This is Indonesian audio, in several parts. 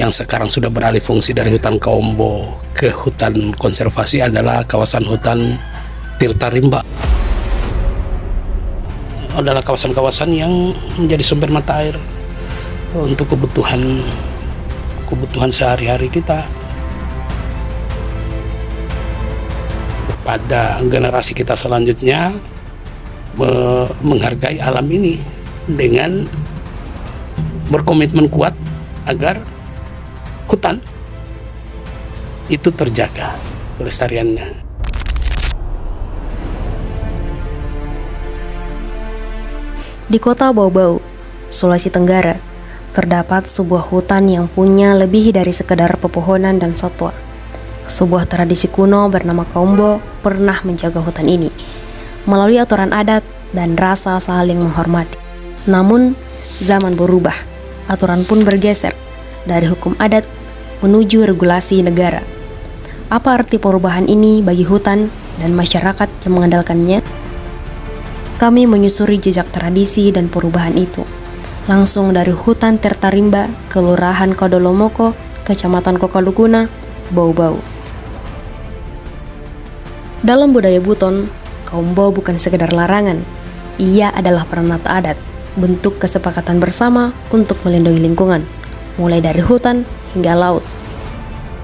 Yang sekarang sudah beralih fungsi dari hutan Kaombo ke hutan konservasi adalah kawasan hutan Tirta Rimba. Adalah kawasan-kawasan yang menjadi sumber mata air untuk kebutuhan sehari-hari kita. Pada generasi kita selanjutnya menghargai alam ini dengan berkomitmen kuat agar hutan itu terjaga kelestariannya. Di kota Bau-Bau, Sulawesi Tenggara, terdapat sebuah hutan yang punya lebih dari sekedar pepohonan dan satwa. Sebuah tradisi kuno bernama Kaombo pernah menjaga hutan ini melalui aturan adat dan rasa saling menghormati. Namun, zaman berubah, aturan pun bergeser dari hukum adat menuju regulasi negara. Apa arti perubahan ini bagi hutan dan masyarakat yang mengandalkannya? Kami menyusuri jejak tradisi dan perubahan itu, langsung dari hutan Tirta Rimba, Kelurahan Kodolomoko, Kecamatan Kokalukuna, Bau-Bau. Dalam budaya Buton, Kaombo bukan sekedar larangan. Ia adalah peranata adat, bentuk kesepakatan bersama untuk melindungi lingkungan, mulai dari hutan hingga laut.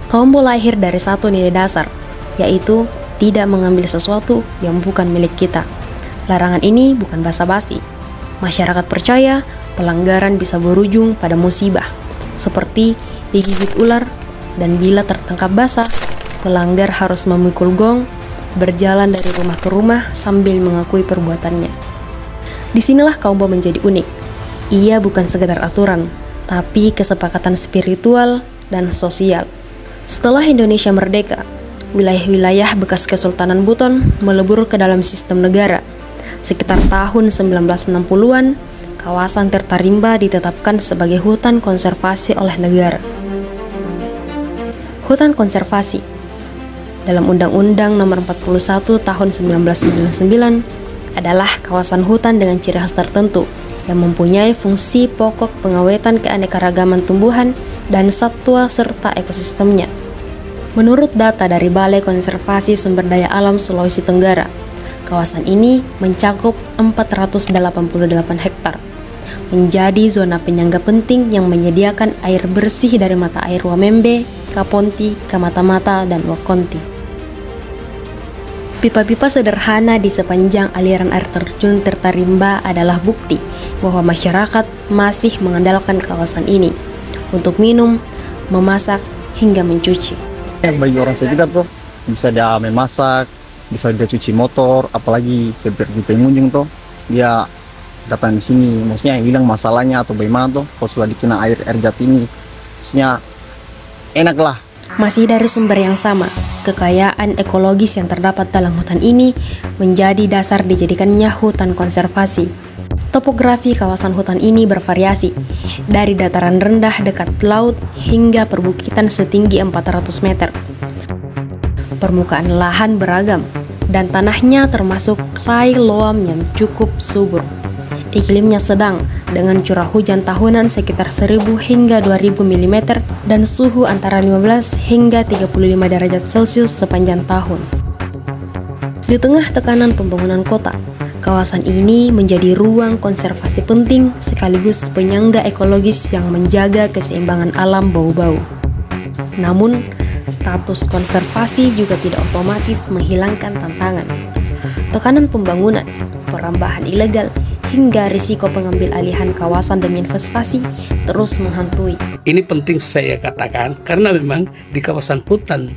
Kaombo lahir dari satu nilai dasar, yaitu tidak mengambil sesuatu yang bukan milik kita. Larangan ini bukan basa-basi. Masyarakat percaya pelanggaran bisa berujung pada musibah, seperti digigit ular, dan bila tertangkap basah, pelanggar harus memikul gong, berjalan dari rumah ke rumah sambil mengakui perbuatannya. Disinilah Kaombo menjadi unik. Ia bukan sekedar aturan, tapi kesepakatan spiritual dan sosial. Setelah Indonesia merdeka, wilayah-wilayah bekas Kesultanan Buton melebur ke dalam sistem negara. Sekitar tahun 1960-an, kawasan Tirta Rimba ditetapkan sebagai hutan konservasi oleh negara. Hutan konservasi dalam Undang-Undang Nomor 41 Tahun 1999 adalah kawasan hutan dengan ciri khas tertentu yang mempunyai fungsi pokok pengawetan keanekaragaman tumbuhan dan satwa serta ekosistemnya. Menurut data dari Balai Konservasi Sumber Daya Alam Sulawesi Tenggara, kawasan ini mencakup 488 hektar, menjadi zona penyangga penting yang menyediakan air bersih dari mata air Wamembe, Kaponti, Kamata-Mata, dan Wakonti. Pipa-pipa sederhana di sepanjang aliran air terjun Tirta Rimba adalah bukti bahwa masyarakat masih mengandalkan kawasan ini untuk minum, memasak, hingga mencuci. Bagi orang sekitar tuh bisa dia memasak, bisa dia cuci motor, apalagi seperti pengunjung tuh dia datang di sini, maksudnya yang bilang masalahnya atau bagaimana tuh kalau sudah dikena air jati ini, maksudnya enak lah. Masih dari sumber yang sama, kekayaan ekologis yang terdapat dalam hutan ini menjadi dasar dijadikannya hutan konservasi. Topografi kawasan hutan ini bervariasi, dari dataran rendah dekat laut hingga perbukitan setinggi 400 meter. Permukaan lahan beragam, dan tanahnya termasuk clay loam yang cukup subur. Iklimnya sedang, dengan curah hujan tahunan sekitar 1000 hingga 2000 mm dan suhu antara 15 hingga 35 derajat Celcius sepanjang tahun. Di tengah tekanan pembangunan kota, kawasan ini menjadi ruang konservasi penting sekaligus penyangga ekologis yang menjaga keseimbangan alam Bau-Bau. Namun, status konservasi juga tidak otomatis menghilangkan tantangan. Tekanan pembangunan, perambahan ilegal, hingga risiko pengambil alihan kawasan demi investasi terus menghantui. Ini penting saya katakan karena memang di kawasan hutan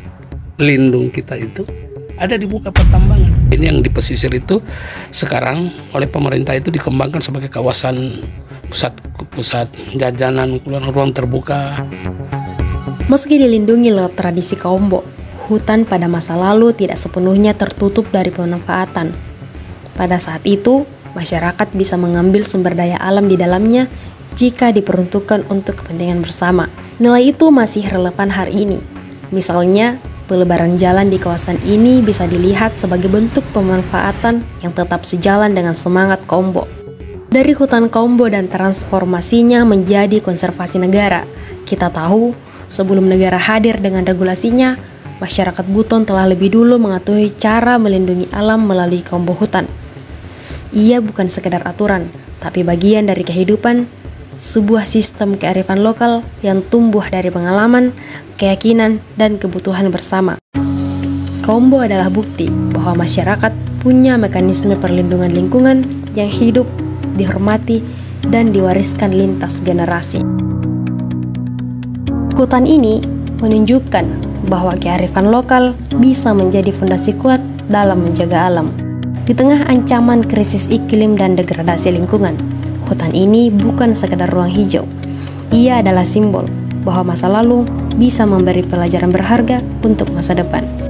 lindung kita itu ada dibuka pertambangan. Ini yang di pesisir itu sekarang oleh pemerintah itu dikembangkan sebagai kawasan pusat jajanan, ruang terbuka. Meski dilindungi lewat tradisi Kaombo, hutan pada masa lalu tidak sepenuhnya tertutup dari pemanfaatan. Pada saat itu, masyarakat bisa mengambil sumber daya alam di dalamnya jika diperuntukkan untuk kepentingan bersama. Nilai itu masih relevan hari ini. Misalnya, pelebaran jalan di kawasan ini bisa dilihat sebagai bentuk pemanfaatan yang tetap sejalan dengan semangat Kaombo. Dari hutan Kaombo dan transformasinya menjadi konservasi negara, kita tahu sebelum negara hadir dengan regulasinya, masyarakat Buton telah lebih dulu mengetahui cara melindungi alam melalui kelompok hutan. Ia bukan sekedar aturan, tapi bagian dari kehidupan, sebuah sistem kearifan lokal yang tumbuh dari pengalaman, keyakinan, dan kebutuhan bersama. Kaumbo adalah bukti bahwa masyarakat punya mekanisme perlindungan lingkungan yang hidup, dihormati, dan diwariskan lintas generasi. Hutan ini menunjukkan bahwa kearifan lokal bisa menjadi fondasi kuat dalam menjaga alam. Di tengah ancaman krisis iklim dan degradasi lingkungan, hutan ini bukan sekadar ruang hijau. Ia adalah simbol bahwa masa lalu bisa memberi pelajaran berharga untuk masa depan.